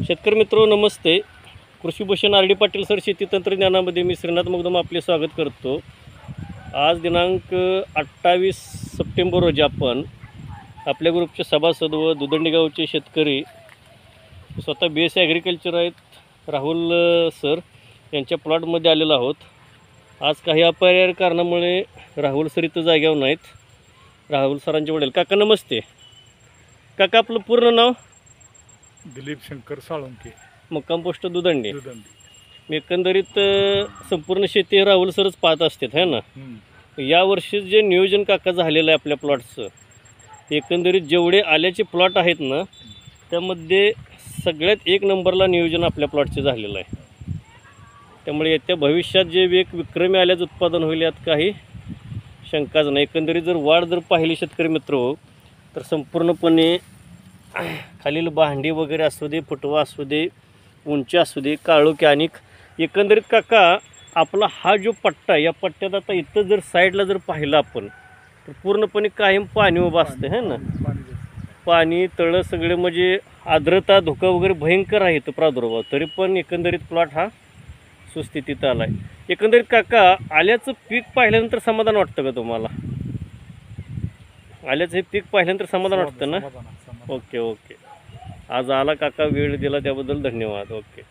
शेतकरी मित्रो नमस्ते. कृषीभूषण R D Patil sir शेती तंत्रज्ञानामध्ये मी श्रीनाथ मुगदम आपले स्वागत करतो. आज दिनांक 28 सप्टेंबर रोजी आपण आपल्या ग्रुपचे सभासद व दुदंडी गावचे शेतकरी स्वतः BSc ॲग्रिकल्चर आहेत राहुल सर यांच्या प्लॉटमध्ये आलेलो आहोत. आज काही अपरिहार्य कारणामुळे राहुल सर इथं जाग्यावर नाहीत. राहुल सरांचे वडील. काका नमस्ते. काका आपलं पूर्ण नाव? दिलीप शंकर साळुंके, मुक्काम पोस्ट दुदंडी. मी एकंदरीत संपूर्ण शेती राहुल सरच पाहत असतात है ना. यावर्षी जे नियोजन काका झालेलं आहे आपल्या प्लॉटचं, एकंदरीत जेवढे आल्याचे प्लॉट आहेत ना त्यामध्ये सगळ्यात एक नंबरला नियोजन आपल्या प्लॉटचे झालेलं आहे. त्यामुळे येत्या भविष्यात जे एक विक्रमी आल्याचं उत्पादन होईल यात काही शंकाच नाही. एकंदरीत जर वाढ जर पाहिली शेतकरी मित्र तर संपूर्णपणे खालील भांडी वगैरे असू दे, फुटवा असू दे, उंची असू दे, काळोखी आणि एकंदरीत काका आपला हा जो पट्टा या पट्ट्यात आता इथं जर साईडला जर पाहिलं आपण तर पूर्णपणे कायम पाणी उभं असतं है ना. पाणी तळं सगळे म्हणजे आर्द्रता धोका वगैरे भयंकर आहे तो प्रादुर्भाव, तरी पण एकंदरीत प्लॉट हा सुस्थितीत आला आहे. एकंदरीत काका आल्याचं पीक पाहिल्यानंतर समाधान वाटतं का तुम्हाला? आल्याचं हे पीक पाहिल्यानंतर समाधान वाटतं ना? ओके. आज आला काका, वेळ दिला त्याबद्दल धन्यवाद. ओके.